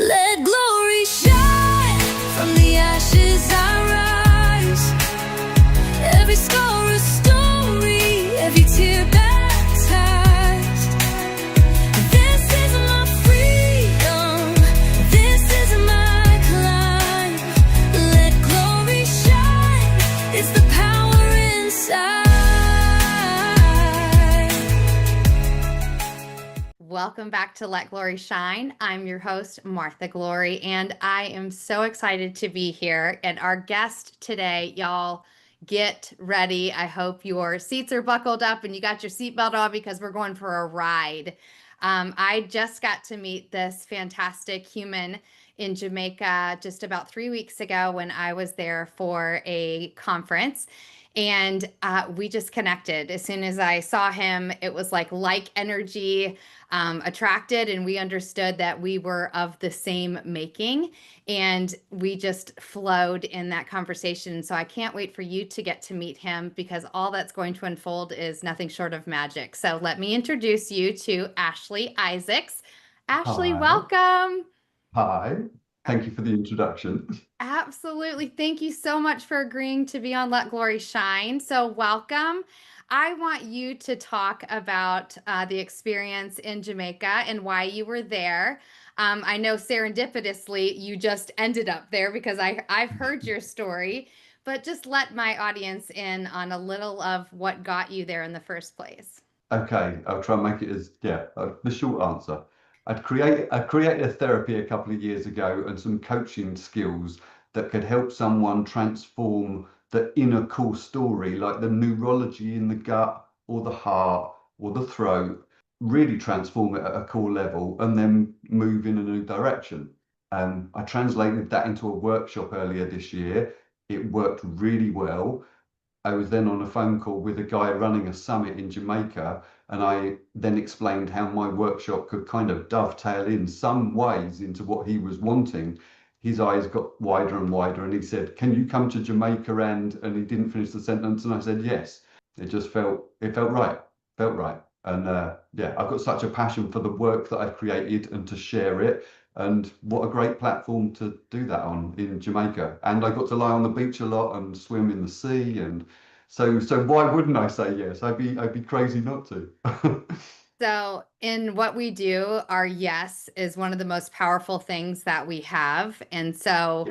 Let glory shine. From the ashes I rise. Every scar a story, every tear baptized. This is my freedom, this is my climb. Let glory shine, it's the power inside. Welcome back to Let Glory Shine. I'm your host, Martha Glory, and I am so excited to be here. And our guest today, y'all, get ready. I hope your seats are buckled up and you got your seatbelt on because we're going for a ride. I just got to meet this fantastic human in Jamaica just about 3 weeks ago when I was there for a conference. And we just connected. As soon as I saw him, it was like energy attracted, and we understood that we were of the same making, and we just flowed in that conversation. So I can't wait for you to get to meet him because all that's going to unfold is nothing short of magic. So let me introduce you to Ashley Isaacs. Ashley, Hi. welcome. Hi. Thank you for the introduction. Absolutely. Thank you so much for agreeing to be on Let Glory Shine. So welcome. I want you to talk about the experience in Jamaica and why you were there. I know serendipitously you just ended up there because I've heard your story, but just let my audience in on a little of what got you there in the first place. Okay, I'll try and make it as, the short answer. I created a therapy a couple of years ago and some coaching skills that could help someone transform the inner core story, like the neurology in the gut or the heart or the throat, really transform it at a core level and then move in a new direction. I translated that into a workshop earlier this year. It worked really well. I was then on a phone call with a guy running a summit in Jamaica, and I then explained how my workshop could kind of dovetail in some ways into what he was wanting. His eyes got wider and wider, and he said, "Can you come to Jamaica?" And he didn't finish the sentence, and I said, "Yes." It just felt right. And I've got such a passion for the work that I've created and to share it. And what a great platform to do that on in Jamaica. And I got to lie on the beach a lot and swim in the sea. And so why wouldn't I say yes? I'd be crazy not to. So, in what we do, our yes is one of the most powerful things that we have. And so,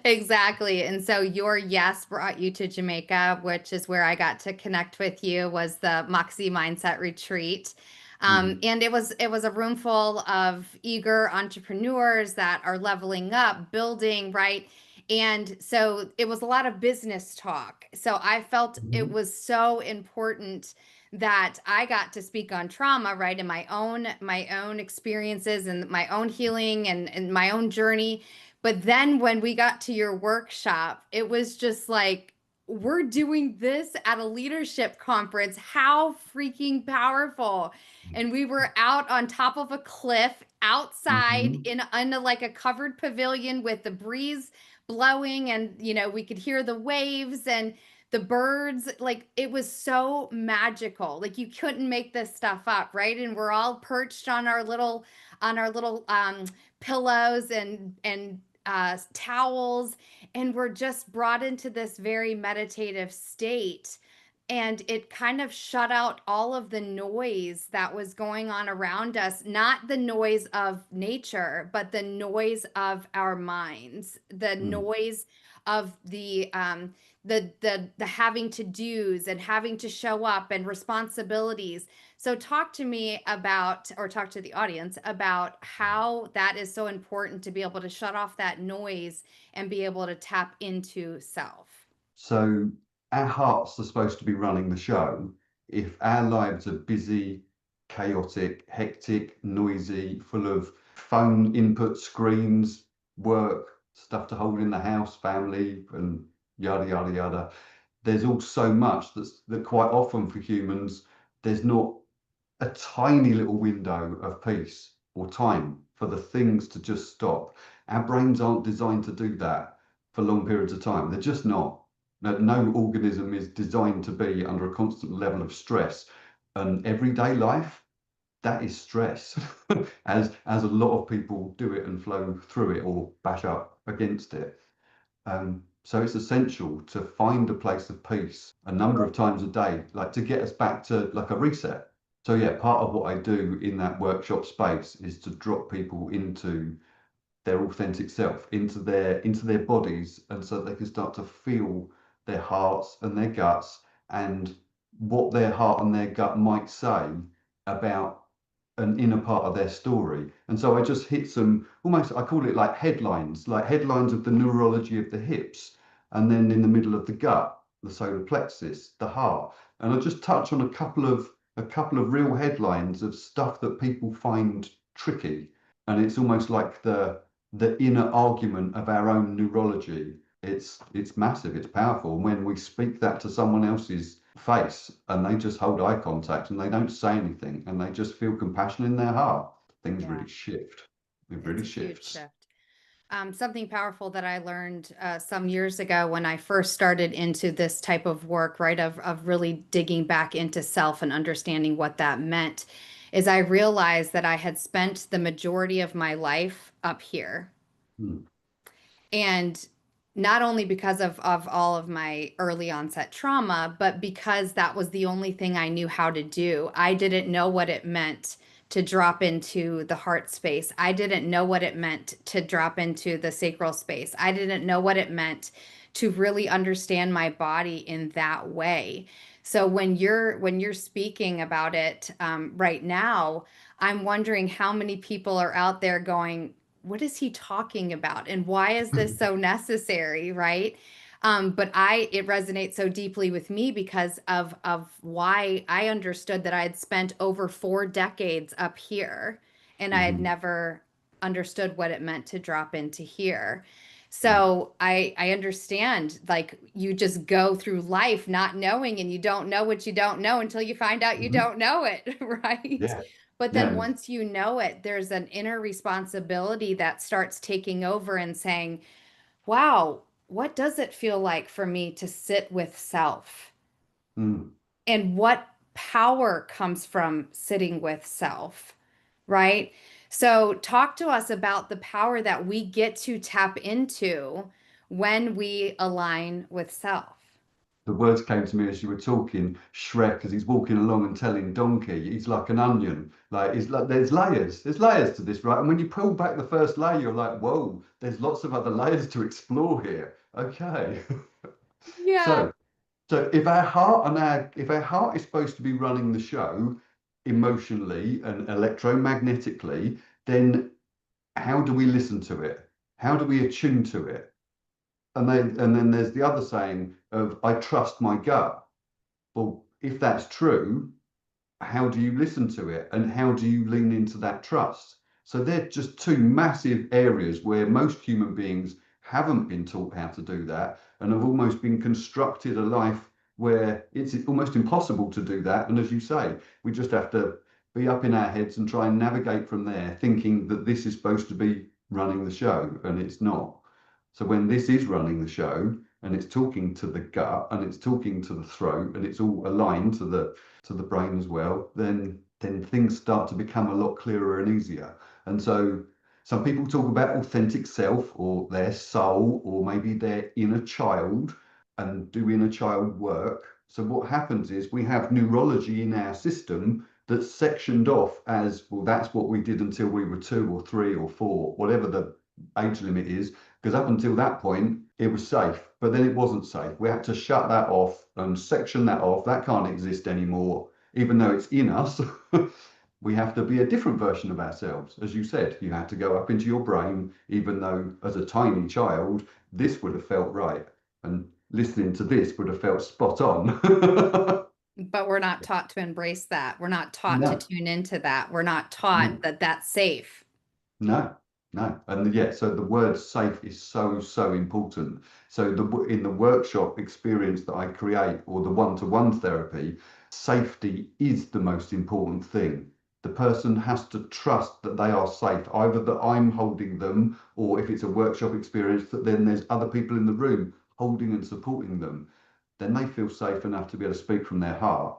exactly. And so, your yes brought you to Jamaica, which is where I got to connect with you, was the Moxie Mindset Retreat. And it was a room full of eager entrepreneurs that are leveling up, building, right? And so it was a lot of business talk. So I felt it was so important that I got to speak on trauma, right? And my own experiences and my own healing and my own journey. But then when we got to your workshop, it was just like, we're doing this at a leadership conference. How freaking powerful. And we were out on top of a cliff outside in like a covered pavilion with the breeze blowing, and we could hear the waves and the birds. Like, it was so magical. Like, you couldn't make this stuff up, right? And we're all perched on our little pillows and towels, and we're just brought into this very meditative state. And it kind of shut out all of the noise that was going on around us, not the noise of nature, but the noise of our minds, the noise of the having to do's and having to show up and responsibilities. So talk to me about, or talk to the audience about, how that is so important to be able to shut off that noise and be able to tap into self. So our hearts are supposed to be running the show. If our lives are busy, chaotic, hectic, noisy, full of phone input, screens, work, stuff to hold in the house, family, and yada, yada, yada, there's all so much that quite often for humans, there's not a tiny little window of peace or time for the things to just stop. Our brains aren't designed to do that for long periods of time. They're just not. No organism is designed to be under a constant level of stress. And everyday life that is stress, as a lot of people do it and flow through it or bash up against it. So it's essential to find a place of peace a number of times a day, like to get us back to like a reset. So yeah, part of what I do in that workshop space is to drop people into their authentic self, into their bodies, and so they can start to feel their hearts and their guts, and what their heart and their gut might say about an inner part of their story. And so I just hit some, almost, I call it like headlines of the neurology of the hips, and then in the middle of the gut, the solar plexus, the heart. And I just touch on a couple of real headlines of stuff that people find tricky. And it's almost like the inner argument of our own neurology. It's massive, it's powerful. And when we speak that to someone else's face and they just hold eye contact and they don't say anything and they just feel compassion in their heart, things Yeah, really shift. It it's really a huge shifts. shift. Something powerful that I learned some years ago when I first started into this type of work, right, of really digging back into self and understanding what that meant, is I realized that I had spent the majority of my life up here. Mm, And not only because of all of my early onset trauma, but because that was the only thing I knew how to do. I didn't know what it meant to drop into the heart space. I didn't know what it meant to drop into the sacral space. I didn't know what it meant to really understand my body in that way. So when you're speaking about it right now, I'm wondering how many people are out there going, what is he talking about and why is this so necessary, right? But it resonates so deeply with me because of why I understood that I had spent over 4 decades up here and I had mhm, never understood what it meant to drop into here. mm, So I understand, like, you just go through life not knowing, and you don't know what you don't know until you find out you mhm. don't know it, right? Yeah, But yeah, then once you know it, there's an inner responsibility that starts taking over and saying, wow, what does it feel like for me to sit with self? mm. And what power comes from sitting with self, right? So, talk to us about the power that we get to tap into when we align with self. The words came to me as you were talking. Shrek, as he's walking along and telling Donkey, he's like an onion. Like it's like there's layers to this, right? And when you pull back the first layer, you're like, whoa, there's lots of other layers to explore here. Okay. Yeah. So So if our heart is supposed to be running the show emotionally and electromagnetically, then how do we listen to it? How do we attune to it? And then there's the other saying of I trust my gut. Well, if that's true, how do you listen to it and how do you lean into that trust? So they're just two massive areas where most human beings haven't been taught how to do that and have almost been constructed a life where it's almost impossible to do that. And as you say, we just have to be up in our heads and try and navigate from there, thinking that this is supposed to be running the show, and it's not. So when this is running the show and it's talking to the gut and it's talking to the throat and it's all aligned to the brain as well, then things start to become a lot clearer and easier. And so some people talk about authentic self or their soul or maybe their inner child and do inner child work. So what happens is we have neurology in our system that's sectioned off as, well, that's what we did until we were 2 or 3 or 4, whatever the age limit is, because up until that point it was safe, but then it wasn't safe. We had to shut that off and section that off. That can't exist anymore, even though it's in us. We have to be a different version of ourselves. As you said, you had to go up into your brain, even though as a tiny child this would have felt right, and listening to this would have felt spot on. But we're not taught to embrace that. We're not taught to No, tune into that. We're not taught no. that that's safe. No, no. And yeah, so the word safe is so, so important. So in the workshop experience that I create or the one-to-one therapy, safety is the most important thing. The person has to trust that they are safe, either that I'm holding them, or if it's a workshop experience, that then there's other people in the room holding and supporting them. Then they feel safe enough to be able to speak from their heart.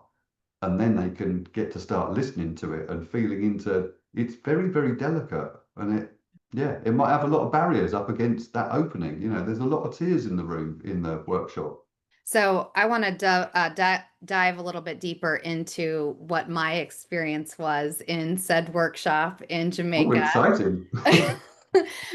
and then they can get to start listening to it and feeling into it's very, very delicate. And yeah, it might have a lot of barriers up against that opening. There's a lot of tears in the room in the workshop. So I want to dive a little bit deeper into what my experience was in said workshop in Oh, Jamaica. exciting.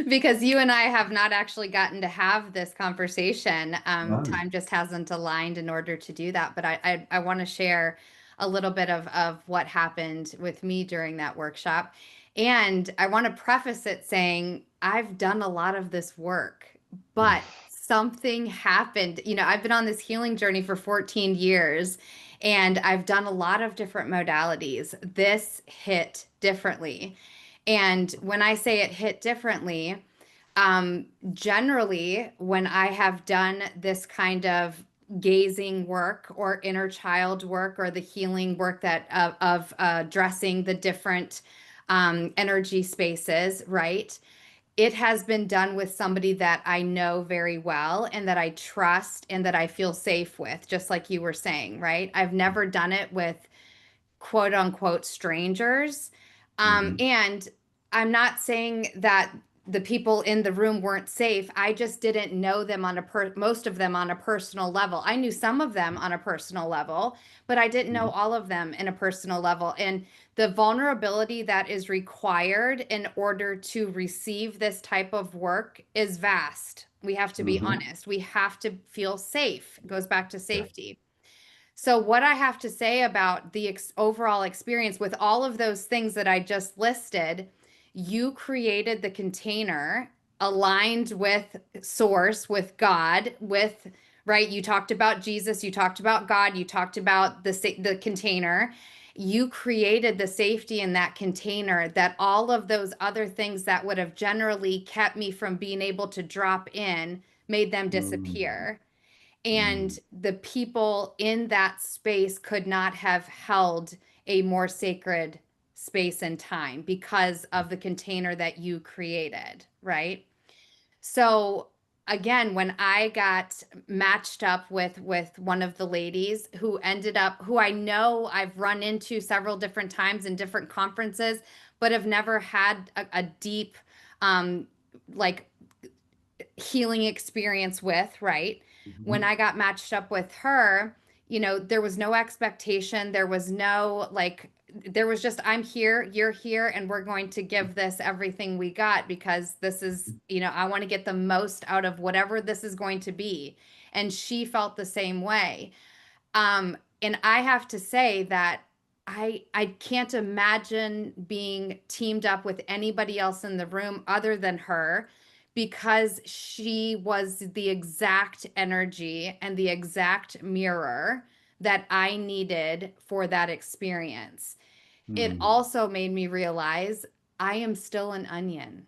Because you and I have not actually gotten to have this conversation. No. Time just hasn't aligned in order to do that. But I want to share a little bit of what happened with me during that workshop. And I want to preface it saying I've done a lot of this work, but something happened. I've been on this healing journey for 14 years and I've done a lot of different modalities. This hit differently. And when I say it hit differently, generally, when I have done this kind of gazing work or inner child work or the healing work that of addressing the different energy spaces, right? It has been done with somebody that I know very well and that I trust and that I feel safe with, just like you were saying, right? I've never done it with quote unquote strangers. Hmm. And I'm not saying that the people in the room weren't safe. I just didn't know them on most of them on a personal level. I knew some of them on a personal level, but I didn't know all of them in a personal level. And the vulnerability that is required in order to receive this type of work is vast. We have to be Hmm. honest. We have to feel safe. It goes back to Yeah. safety. So, what I have to say about the overall experience with all of those things that I just listed, you created the container aligned with source, with God, with right. You talked about Jesus, you talked about God, you talked about the container. You created the safety in that container that all of those other things that would have generally kept me from being able to drop in made them Mm. disappear, Mm. and the people in that space could not have held a more sacred space and time because of the container that you created, right? So again, when I got matched up with one of the ladies who I know I've run into several different times in different conferences, but have never had a deep um like healing experience with, right? When Mhm. I got matched up with her, there was no expectation. There was no there was just, I'm here, you're here, and we're going to give this everything we got because this is, I want to get the most out of whatever this is going to be. And she felt the same way. And I have to say that I can't imagine being teamed up with anybody else in the room other than her because she was the exact energy and the exact mirror that I needed for that experience. It Mm. also made me realize I am still an onion.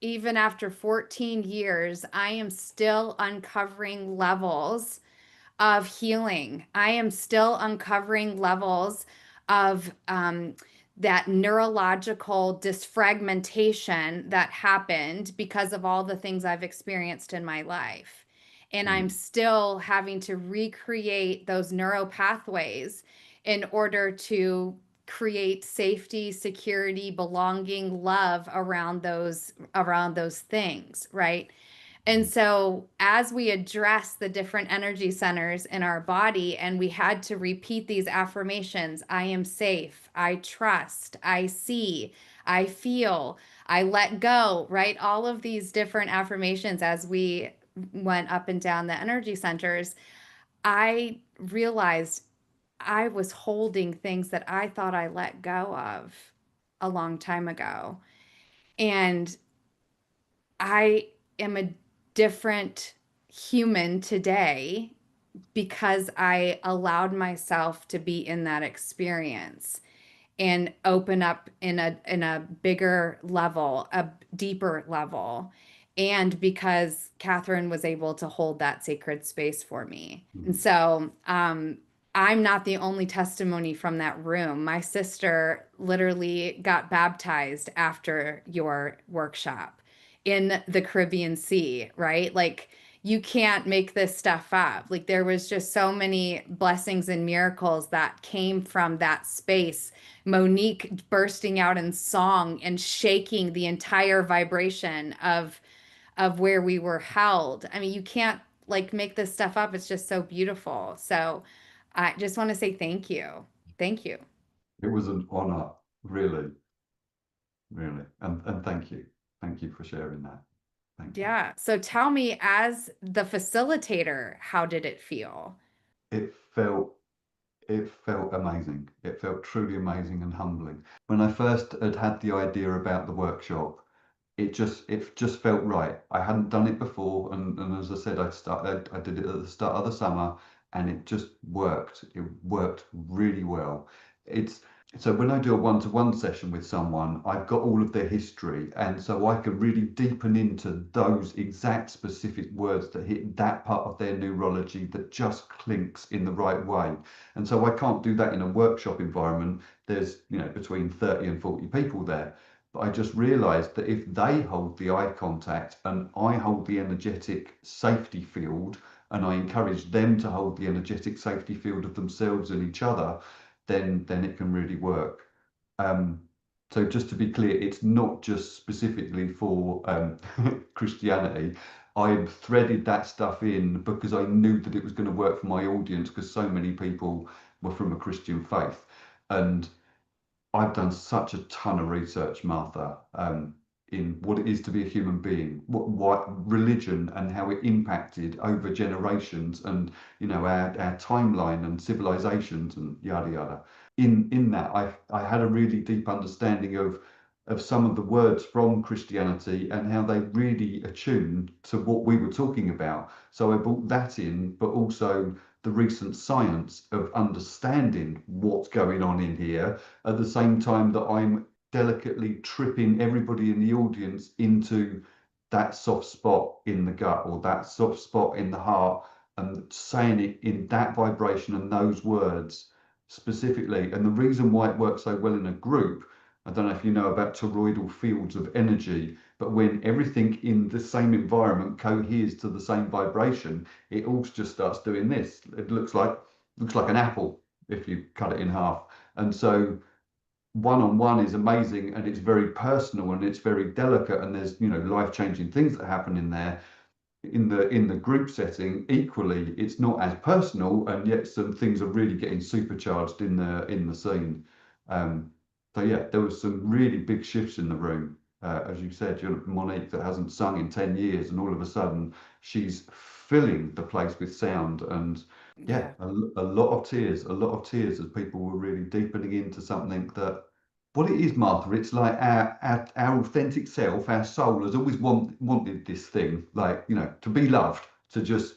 Even after 14 years, I am still uncovering levels of healing. I am still uncovering levels of that neurological disfragmentation that happened because of all the things I've experienced in my life. And I'm Mm. still having to recreate those neural pathways in order to create safety, security, belonging, love around those things, right? And so, as we address the different energy centers in our body, and we had to repeat these affirmations: I am safe, I trust, I see, I feel, I let go, right? All of these different affirmations as we went up and down the energy centers, I realized I was holding things that I thought I let go of a long time ago. And I am a different human today because I allowed myself to be in that experience and open up in a bigger level, a deeper level. And because Catherine was able to hold that sacred space for me. And Mm. so I'm not the only testimony from that room. My sister literally got baptized after your workshop in the Caribbean Sea, right? Like you can't make this stuff up. Like there was just so many blessings and miracles that came from that space. Monique bursting out in song and shaking the entire vibration of where we were held. I mean, you can't like make this stuff up. It's just so beautiful. So I just want to say thank you. Thank you. It was an honor, really, really. And thank you for sharing that. Thank you. Yeah. So tell me, as the facilitator, how did it feel? It felt it felt amazing. It felt truly amazing and humbling. When I first had the idea about the workshop, it just felt right. I hadn't done it before, and as I said, I did it at the start of the summer, and it just worked. It worked really well. It's so when I do a one-to-one session with someone, I've got all of their history, and so I can really deepen into those exact specific words that hit that part of their neurology that just clinks in the right way. And so I can't do that in a workshop environment. There's, between 30 and 40 people there. But I just realized that if they hold the eye contact and I hold the energetic safety field, and I encourage them to hold the energetic safety field of themselves and each other, then it can really work. Um, so just to be clear, it's not just specifically for Christianity. I threaded that stuff in because I knew that it was going to work for my audience because so many people were from a Christian faith. And I've done such a ton of research, Martha, in what it is to be a human being, what religion and how it impacted over generations, and our timeline and civilizations and yada yada. In that, I had a really deep understanding of some of the words from Christianity and how they really attune to what we were talking about. So I brought that in, but also the recent science of understanding what's going on in here at the same time that I'm delicately tripping everybody in the audience into that soft spot in the gut or that soft spot in the heart, and saying it in that vibration and those words specifically. And the reason why it works so well in a group, I don't know if you know about toroidal fields of energy, but when everything in the same environment coheres to the same vibration, it all just starts doing this. It looks like an apple if you cut it in half. And so one-on-one is amazing, and it's very personal and it's very delicate, and there's life-changing things that happen in there. In the group setting, equally, it's not as personal, and yet some things are really getting supercharged in the scene. Um, so yeah, there was some really big shifts in the room. As you said, Monique that hasn't sung in 10 years, and all of a sudden she's filling the place with sound. And yeah, Yeah. a lot of tears, as people were really deepening into something that what it is, Martha, it's like our authentic self, our soul has always wanted this thing, like, to be loved, to just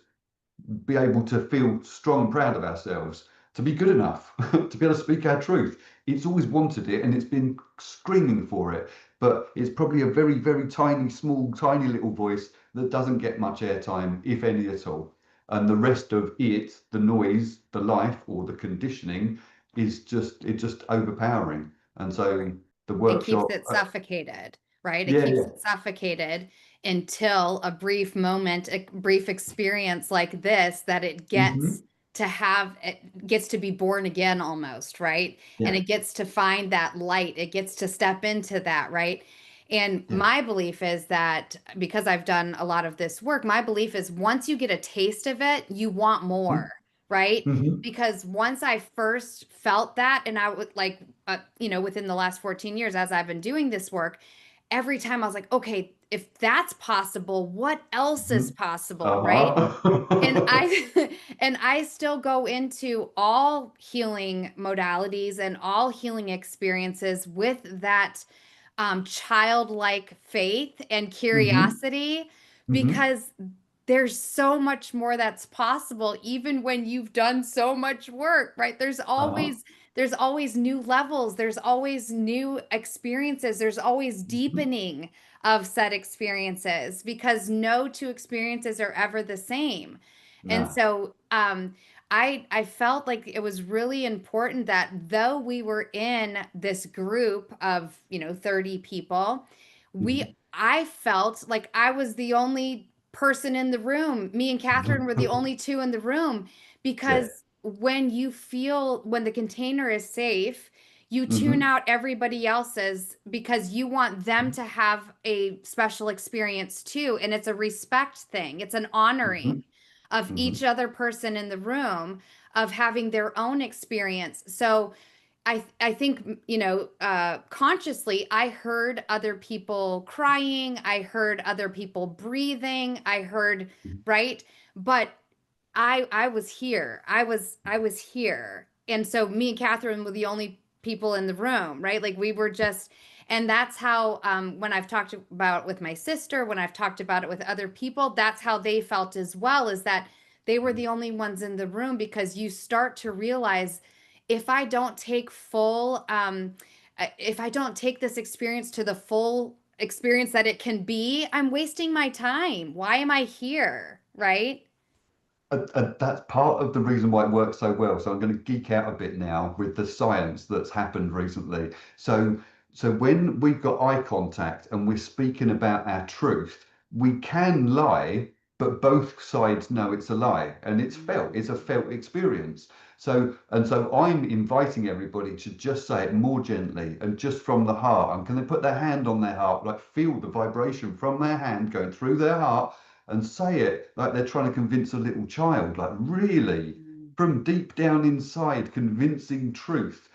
be able to feel strong and proud of ourselves, to be good enough, to be able to speak our truth. It's always wanted it, and it's been screaming for it. But it's probably a very, very tiny, small, tiny little voice that doesn't get much airtime, if any at all. And the rest of it, the noise, the life, or the conditioning, it's just overpowering. And so the It keeps workshop, it suffocated, right? It yeah, keeps yeah. it suffocated until a brief moment, a brief experience like this, that it gets Hmm. to have, it gets to be born again almost, right? And Yeah, it gets to find that light, it gets to step into that, right? And yeah. my belief is that because I've done a lot of this work, my belief is once you get a taste of it, you want more, right? Mm-hmm. Because once I first felt that, and I would like, within the last 14 years, as I've been doing this work, every time I was like, okay, if that's possible, what else is Hmm. possible, right? And Uh-huh. I and I still go into all healing modalities and all healing experiences with that childlike faith and Hmm. curiosity, Hmm. because there's so much more that's possible even when you've done so much work, right? there's Uh-huh. always there's always new levels, there's always new experiences, there's always Hmm. deepening of said experiences, because no two experiences are ever the same. And No. so I felt like it was really important that though we were in this group of 30 people, we Hmm. I felt like I was the only person in the room. Me and Catherine were the only two in the room Yeah. because when the container is safe, you tune Hmm. out everybody else's because you want them to have a special experience too. And it's a respect thing, it's an Hmm. honoring of Hmm. each other person in the room of having their own experience. So I think, consciously, I heard other people crying, I heard other people breathing, I heard, right? But I was here. I was here. And so me and Catherine were the only people in the room, right? Like we were just, and that's how when I've talked about it with my sister, when I've talked about it with other people, that's how they felt as well, is that they were the only ones in the room because you start to realize if I don't take full if I don't take this experience to the full experience that it can be, I'm wasting my time. Why am I here? Right? That's part of the reason why it works so well. So I'm going to geek out a bit now with the science that's happened recently. So when we've got eye contact and we're speaking about our truth, we can lie, but both sides know it's a lie, and it's felt. It's a felt experience. So I'm inviting everybody to just say it more gently and just from the heart. And can they put their hand on their heart, like feel the vibration from their hand going through their heart, and say it like they're trying to convince a little child, like really from deep down inside, convincing truth.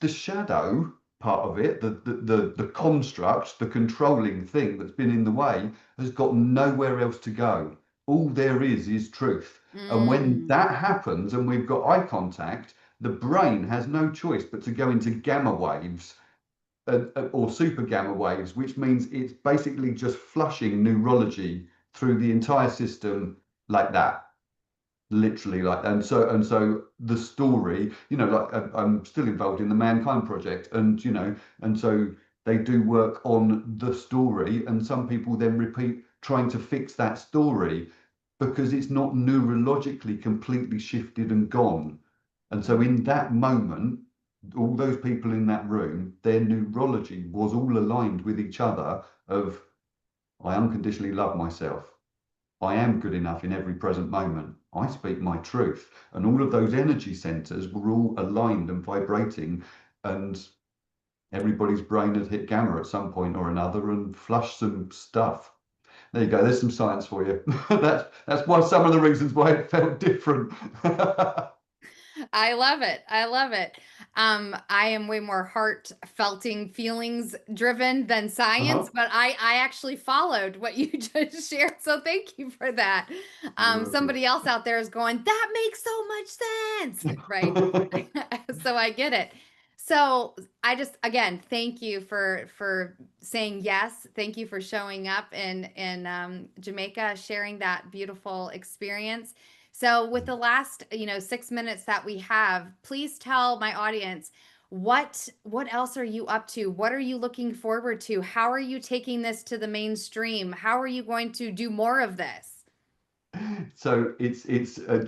The shadow part of it, the construct, the controlling thing that's been in the way, has got nowhere else to go. All there is truth. And when Mm. that happens and we've got eye contact, the brain has no choice but to go into gamma waves, or super gamma waves, which means it's basically just flushing neurology through the entire system like that, literally like that. And so the story, like I'm still involved in the Mankind Project, and so they do work on the story, and some people then repeat trying to fix that story because it's not neurologically completely shifted and gone. And so in that moment, all those people in that room, their neurology was all aligned with each other of, I unconditionally love myself. I am good enough in every present moment. I speak my truth. And all of those energy centers were all aligned and vibrating, and everybody's brain had hit gamma at some point or another and flushed some stuff. There you go. There's some science for you. That's why some of the reasons why it felt different. I love it. I love it. I am way more heart felting feelings driven than science, Uh-huh. but I actually followed what you just shared. So thank you for that. You're welcome. Somebody else out there is going, that makes so much sense. Right. So I get it. So I just again thank you for saying yes. Thank you for showing up in Jamaica, sharing that beautiful experience. So with the last, 6 minutes that we have, please tell my audience what else are you up to? What are you looking forward to? How are you taking this to the mainstream? How are you going to do more of this? So it's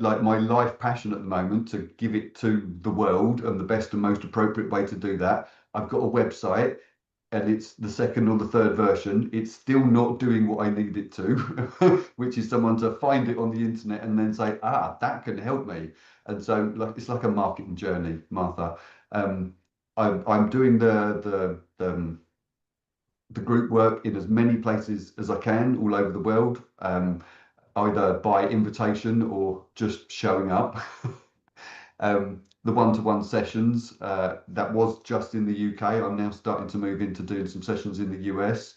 like my life passion at the moment to give it to the world, and the best and most appropriate way to do that. I've got a website, and it's the second or the third version. It's still not doing what I need it to, which is someone to find it on the internet and then say, that can help me. And so like it's like a marketing journey, Martha. Um, I'm doing the group work in as many places as I can all over the world, either by invitation or just showing up. The one-to-one sessions, that was just in the UK. I'm now starting to move into doing some sessions in the US.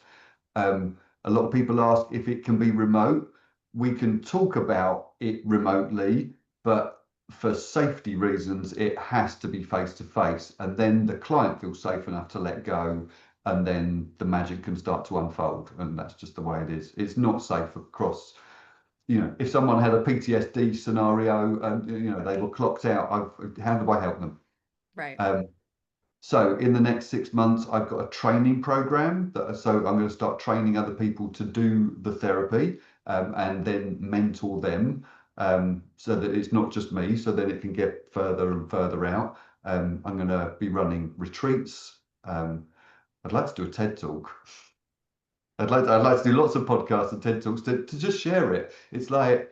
A lot of people ask if it can be remote. We can talk about it remotely, but for safety reasons, it has to be face to face. And then the client feels safe enough to let go, and then the magic can start to unfold. And that's just the way it is. It's not safe across, if someone had a PTSD scenario and, they were clocked out, how do I help them? Right. Um, so in the next 6 months, I've got a training program so I'm going to start training other people to do the therapy, and then mentor them, so that it's not just me, so then it can get further and further out. I'm going to be running retreats. I'd like to do a TED talk. I'd like to do lots of podcasts and TED Talks to just share it. It's like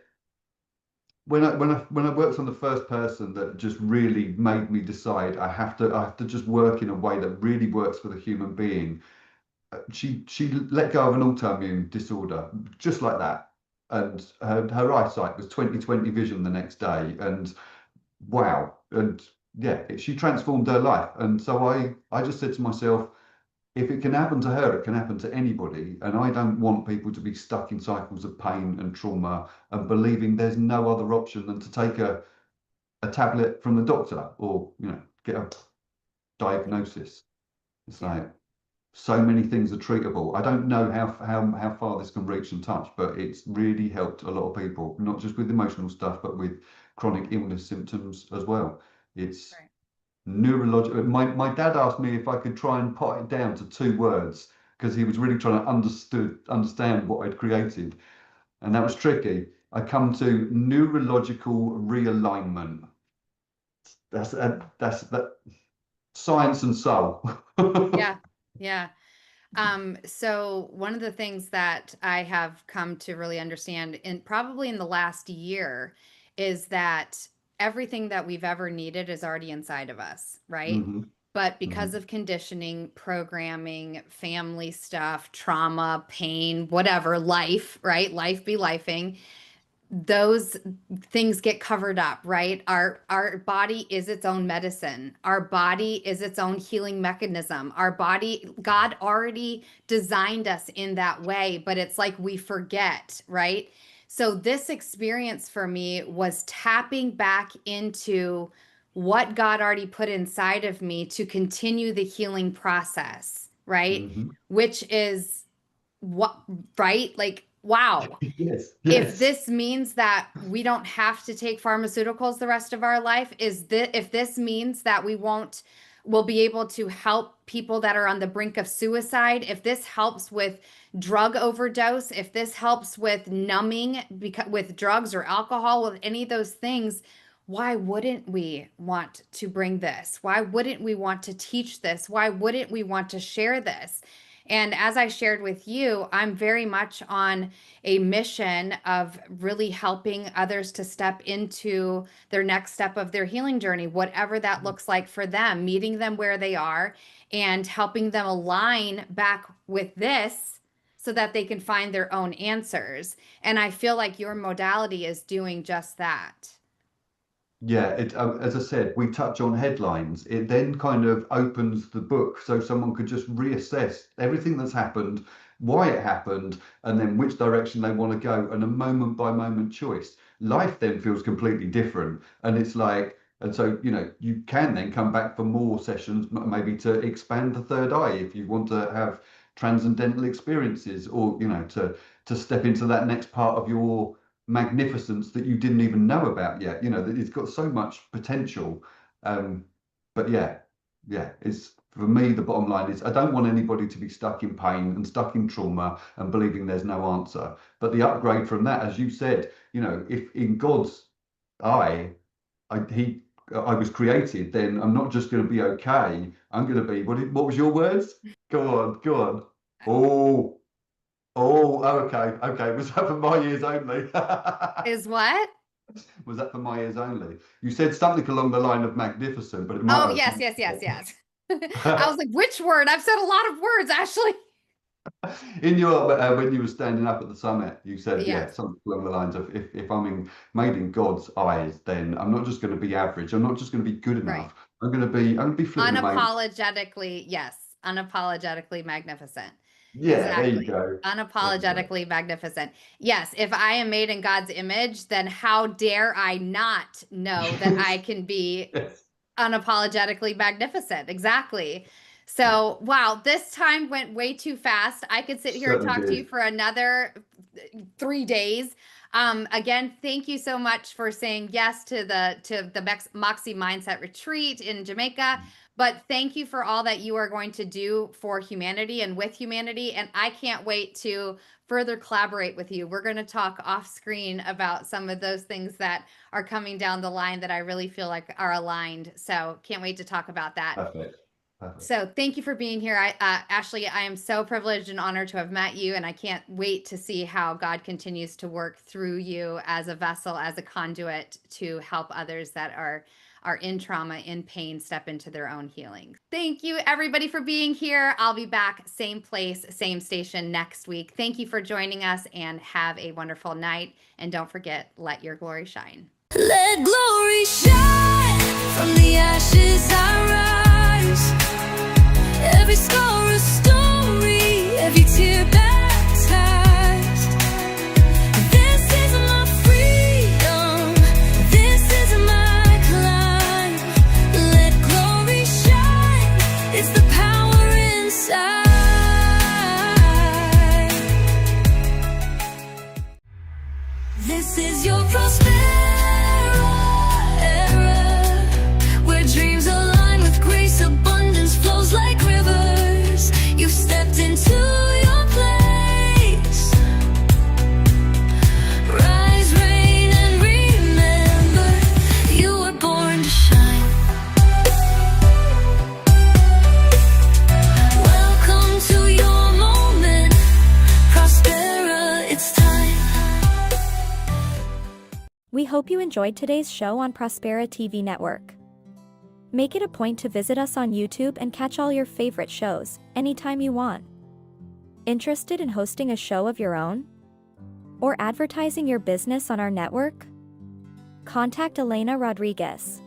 when I worked on the first person that just really made me decide I have to just work in a way that really works for the human being. She let go of an autoimmune disorder just like that, and her eyesight was 20/20 vision the next day, and wow, and yeah, she transformed her life. And so I just said to myself, if it can happen to her, it can happen to anybody. And I don't want people to be stuck in cycles of pain and trauma and believing there's no other option than to take a tablet from the doctor or, get a diagnosis. It's Yeah. like so many things are treatable. I don't know how far this can reach and touch, but it's really helped a lot of people, not just with emotional stuff, but with chronic illness symptoms as well. It's Right. neurological. My dad asked me if I could try and pot it down to two words because he was really trying to understand what I'd created, and that was tricky. I come to neurological realignment. That's that science and soul. Yeah. Yeah. So one of the things that I have come to really understand in probably in the last year is that everything that we've ever needed is already inside of us, right? Hmm. But because Hmm. of conditioning, programming, family stuff, trauma, pain, whatever, life, right? Life be lifing, those things get covered up, right? Our body is its own medicine. Our body is its own healing mechanism. Our body, God already designed us in that way, but it's like we forget, right? So this experience for me was tapping back into what God already put inside of me to continue the healing process, right? Hmm. Which is what, right? Like, wow, Yes, if yes. this means that we don't have to take pharmaceuticals the rest of our life, if this means that we'll be able to help people that are on the brink of suicide, if this helps with drug overdose, if this helps with numbing with drugs or alcohol, with any of those things, why wouldn't we want to bring this? Why wouldn't we want to teach this? Why wouldn't we want to share this? And as I shared with you, I'm very much on a mission of really helping others to step into their next step of their healing journey, whatever that looks like for them, meeting them where they are and helping them align back with this so that they can find their own answers. And I feel like your modality is doing just that. Yeah, as I said, we touch on headlines. It then kind of opens the book so someone could just reassess everything that's happened, why it happened, and then which direction they want to go, and a moment by moment choice. Life then feels completely different. And it's like, and so, you can then come back for more sessions, maybe to expand the third eye if you want to have transcendental experiences or, to step into that next part of your magnificence that you didn't even know about yet. That it's got so much potential. Um, but yeah, it's for me, the bottom line is I don't want anybody to be stuck in pain and stuck in trauma and believing there's no answer. But the upgrade from that, as you said, if in God's eye, I was created, then I'm not just going to be okay. I'm going to be what was your words? Go on. Oh, okay, okay. Was that for my ears only? Is what? Was that for my ears only? You said something along the line of magnificent, but it might Oh, have. yes, yes, yes, yes. I was like, which word? I've said a lot of words, Ashley. In your when you were standing up at the summit, you said, yeah, Yes, something along the lines of if I'm made in God's eyes, then I'm not just going to be average. I'm not just going to be good right. enough. I'm going to be flipping amazing. Unapologetically, yes, unapologetically magnificent. Yeah, there you Exactly. go. There you go. Unapologetically magnificent. Yes, if I am made in God's image, then how dare I not know that I Yes, can be yes, unapologetically magnificent? Exactly. yeah, So, wow, this time went way too fast. I could sit here and certainly talk to you did. for another 3 days. Again, thank you so much for saying yes to the Moxie Mindset Retreat in Jamaica. But thank you for all that you are going to do for humanity and with humanity. And I can't wait to further collaborate with you. We're going to talk off screen about some of those things that are coming down the line that I really feel like are aligned. So can't wait to talk about that. Perfect. Perfect. So thank you for being here. Ashley, I am so privileged and honored to have met you, and I can't wait to see how God continues to work through you as a vessel, as a conduit to help others that are in trauma, in pain, step into their own healing. Thank you, everybody, for being here. I'll be back, same place, same station next week. Thank you for joining us, and have a wonderful night. And don't forget, let your glory shine. Let glory shine. From the ashes I rise. Every scar a story, every tear baptized. This is my freedom, this is my climb. Let glory shine, it's the power inside. This is your prosperity era, where dreams align with grace, abundance flows like rivers. You've stepped into your place. Rise, reign, and remember, you were born to shine. Welcome to your moment, Prospera, it's time. We hope you enjoyed today's show on Prospera TV Network. Make it a point to visit us on YouTube and catch all your favorite shows anytime you want. Interested in hosting a show of your own? Or advertising your business on our network? Contact Elena Rodriguez.